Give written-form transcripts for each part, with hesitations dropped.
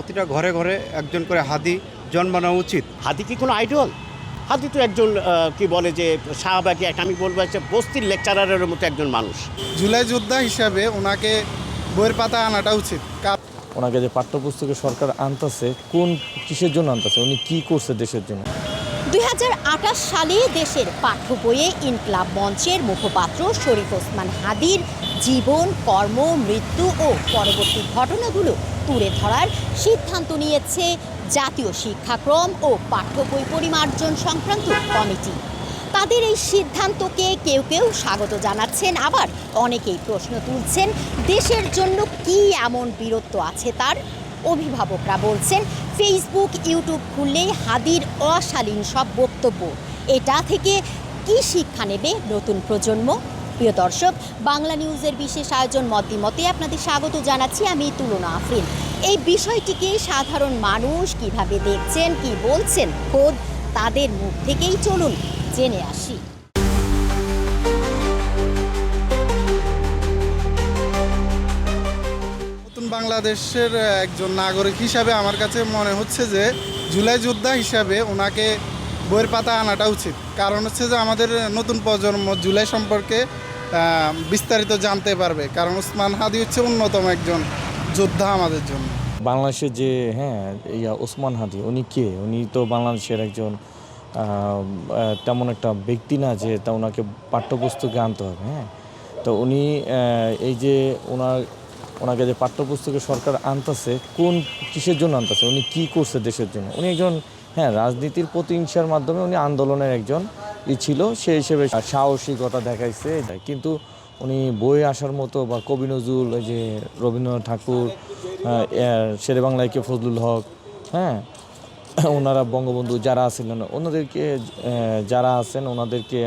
প্রতিটা ঘরে ঘরে একজন করে হাদি জন্মানো উচিত। হাদি কি কোনো আইডল? হাদি তো একজন কি বলে যে শাহবাগী একটা, আমি বলবো একটা বস্তির লেকচারারের মতো একজন মানুষ। জুলাই যোদ্ধা হিসাবে ওনাকে বইয়ের পাতা আনাটা উচিত। ওনাকে যে পাঠ্যপুস্তকে সরকার আনতেছে, কোন কিসের জন্য আনতেছে, উনি কি করছে দেশের জন্য? 2028 সালে দেশের পাঠ্য বইয়ে ইনকলাব মঞ্চের মুখপাত্র শরীফ ওসমান হাদির জীবন, কর্ম, মৃত্যু ও পরবর্তী ঘটনাগুলো তুলে ধরার সিদ্ধান্ত নিয়েছে জাতীয় শিক্ষাক্রম ও পাঠ্য বই পরিমার্জন সংক্রান্ত কমিটি। তাদের এই সিদ্ধান্তকে কেউ কেউ স্বাগত জানাচ্ছেন, আবার অনেকেই প্রশ্ন তুলছেন দেশের জন্য কি এমন বীরত্ব আছে তার। অভিভাবকরা বলছেন ফেসবুক, ইউটিউব খুললেই হাদির অশালীন সব বক্তব্য, এটা থেকে কি শিক্ষা নেবে নতুন প্রজন্ম? প্রিয় দর্শক, বাংলা নিউজের বিশেষ আয়োজন মতে আপনাদের স্বাগত জানাচ্ছি, আমি তুলনা আফরিন। এই বিষয়টিকে সাধারণ মানুষ কিভাবে দেখছেন, কি বলছেন, খোদ তাদের মুখ থেকেই চলুন জেনে আসি। নতুন বাংলাদেশের একজন নাগরিক হিসাবে আমার কাছে মনে হচ্ছে যে জুলাই যোদ্ধা হিসাবে ওনাকে বইয়ের পাতা আনাটা উচিত। কারণ হচ্ছে যে আমাদের নতুন প্রজন্ম জুলাই সম্পর্কে বিস্তারিত জানতে পারবে, কারণ ওসমান হাদি হচ্ছে অন্যতম একজন যোদ্ধা আমাদের জন্য। বাংলাদেশের যে ওসমান হাদি, উনি কে? উনি তো বাংলাদেশের একজন তেমন একটা ব্যক্তি না যে তা ওনাকে পাঠ্যপুস্তকে আনতে হবে। তো উনি এই যে ওনাকে যে পাঠ্যপুস্তকে সরকার আনতেছে, কোন কিসের জন্য আনতেছে, উনি কি করছে দেশের জন্য? উনি একজন রাজনীতির প্রতিহিংসার মাধ্যমে উনি আন্দোলনের একজন ছিল, সেই হিসেবে সাহসিকতা দেখাইছে। কিন্তু উনি বই আসার মতো বা কবি নজরুল, ওই যে রবীন্দ্রনাথ ঠাকুর, শেরেবাংলা কে ফজলুল হক, ওনারা বঙ্গবন্ধু যারা আছিলেন, ওনাদেরকে যারা আছেন ওনাদেরকে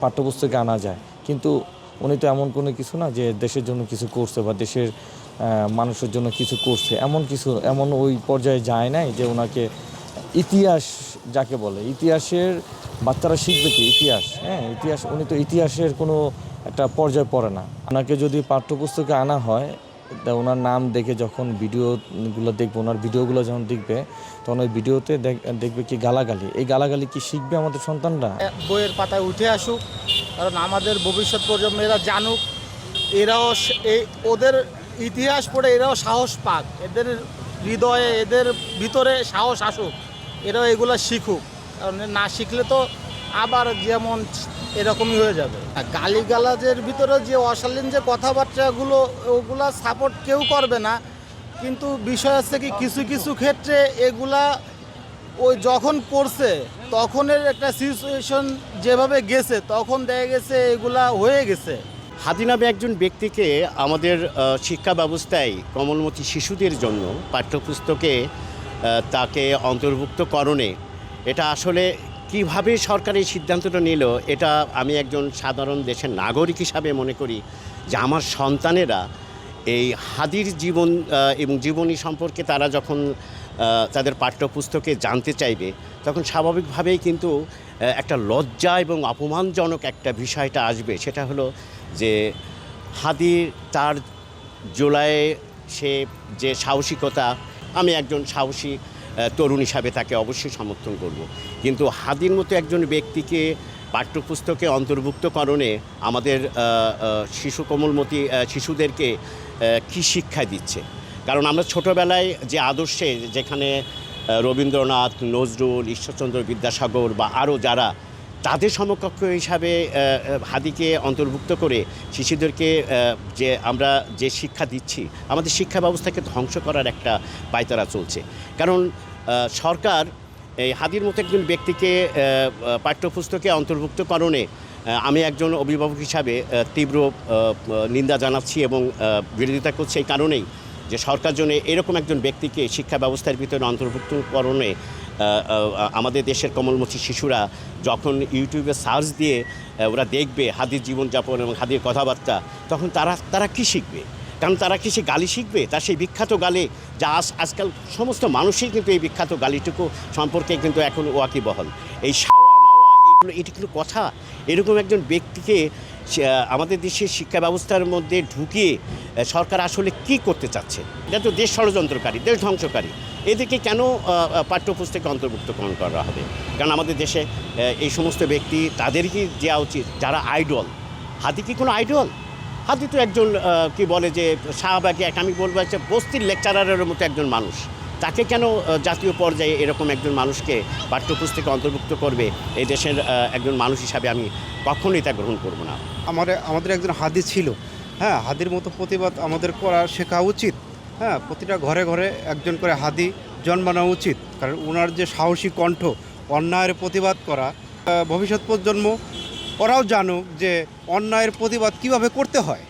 পাঠ্যপুস্তকে আনা যায়। কিন্তু উনি তো এমন কোনো কিছু না যে দেশের জন্য কিছু করছে বা দেশের মানুষের জন্য কিছু করছে, এমন ওই পর্যায়ে যায় নাই যে ওনাকে ইতিহাস যাকে বলে, ইতিহাসের বাচ্চারা শিখবে কি ইতিহাস? ইতিহাস, উনি তো ইতিহাসের কোনো একটা পর্যায়ে পড়ে না। ওনাকে যদি পাঠ্যপুস্তকে আনা হয়, ওনার নাম দেখে যখন ভিডিওগুলো দেখবে, ওনার ভিডিওগুলো যখন দেখবে, তখন ওই ভিডিওতে দেখবে কি গালাগালি। এই গালাগালি কি শিখবে আমাদের সন্তানরা? বইয়ের পাতায় উঠে আসুক, কারণ আমাদের ভবিষ্যৎ প্রজন্ম এরা জানুক, এরাও ওদের ইতিহাস পড়ে এরাও সাহস পাক, এদের হৃদয়ে এদের ভিতরে সাহস আসুক, এরাও এগুলো শিখুক। কারণ না শিখলে তো আবার যেমন এরকমই হয়ে যাবে। গালিগালাজের ভিতরে যে অশালীন যে কথাবার্তাগুলো, ওগুলা সাপোর্ট কেউ করবে না, কিন্তু বিষয় হচ্ছে কি কিছু কিছু ক্ষেত্রে এগুলা ওই যখন করছে তখনের একটা সিচুয়েশন যেভাবে গেছে, তখন দেখা গেছে এগুলা হয়ে গেছে। হাদি নামে একজন ব্যক্তিকে আমাদের শিক্ষা ব্যবস্থায় কোমলমতি শিশুদের জন্য পাঠ্যপুস্তকে তাকে অন্তর্ভুক্তকরণে, এটা আসলে কিভাবে সরকার এই সিদ্ধান্তটা নিল, এটা আমি একজন সাধারণ দেশের নাগরিক হিসাবে মনে করি যে আমার সন্তানেরা এই হাদির জীবন এবং জীবনী সম্পর্কে তারা যখন তাদের পাঠ্যপুস্তকে জানতে চাইবে, তখন স্বাভাবিকভাবেই কিন্তু একটা লজ্জা এবং অপমানজনক একটা বিষয়টা আসবে। সেটা হলো যে হাদির তার জুলাইয়ে সে যে সাহসিকতা, আমি একজন সাহসী তরুণ হিসাবে তাকে অবশ্যই সমর্থন করব। কিন্তু হাদির মতো একজন ব্যক্তিকে পাঠ্যপুস্তকে অন্তর্ভুক্তকরণে আমাদের শিশু কোমলমতি শিশুদেরকে কী শিক্ষা দিচ্ছে? কারণ আমরা ছোটোবেলায় যে আদর্শে, যেখানে রবীন্দ্রনাথ, নজরুল, ঈশ্বরচন্দ্র বিদ্যাসাগর বা আরও যারা, তাদের সমকক্ষ হিসাবে হাদিকে অন্তর্ভুক্ত করে শিশুদেরকে যে আমরা যে শিক্ষা দিচ্ছি, আমাদের শিক্ষা ব্যবস্থাকে ধ্বংস করার একটা পায়তারা চলছে। কারণ সরকার এই হাদির মতো একজন ব্যক্তিকে পাঠ্যপুস্তকে অন্তর্ভুক্তকরণে আমি একজন অভিভাবক হিসাবে তীব্র নিন্দা জানাচ্ছি এবং বিরোধিতা করছি। এই কারণেই যে সরকার জন্য এরকম একজন ব্যক্তিকে শিক্ষা ব্যবস্থার ভিতরে অন্তর্ভুক্তকরণে আমাদের দেশের কোমলমতি শিশুরা যখন ইউটিউবে সার্চ দিয়ে ওরা দেখবে হাদির জীবনযাপন এবং হাদির কথাবার্তা, তখন তারা কী শিখবে? কারণ তারা কি সে গালি শিখবে? তার সেই বিখ্যাত গালি, যা আজকাল সমস্ত মানুষই কিন্তু এই বিখ্যাত গালিটুকু সম্পর্কে কিন্তু এখন ওয়াকিবহাল। এই শাওয়া মাওয়া, এই এটি কোনো কথা? এরকম একজন ব্যক্তিকে আমাদের দেশের শিক্ষা ব্যবস্থার মধ্যে ঢুকিয়ে সরকার আসলে কি করতে চাচ্ছে? এটা তো দেশ ষড়যন্ত্রকারী, দেশ ধ্বংসকারী। এদেরকে কেন পাঠ্যপুস্তকে অন্তর্ভুক্তকরণ করা হবে? কারণ আমাদের দেশে এই সমস্ত ব্যক্তি তাদেরকে দেওয়া উচিত যারা আইডল। হাদি কি কোনো আইডল? হাদি তো একজন কি বলে যে শাহবাগী আমি বলবো একটা বস্তির লেকচারারের মতো একজন মানুষ। তাকে কেন জাতীয় পর্যায়ে এরকম একজন মানুষকে পাঠ্যপুস্তকে অন্তর্ভুক্ত করবে এই দেশের একজন মানুষ হিসাবে আমি কখনোই তা গ্রহণ করব না। আমাদের একজন হাদি ছিল, হ্যাঁ, হাদির মতো প্রতিবাদ আমাদের করা শেখা উচিত। হ্যাঁ, প্রতিটা ঘরে ঘরে একজন করে হাদি জন্মানো উচিত, কারণ ওনার যে সাহসী কণ্ঠ অন্যায়ের প্রতিবাদ করা, ভবিষ্যৎ প্রজন্ম ওরাও জানুক যে অন্যায়ের প্রতিবাদ কিভাবে করতে হয়।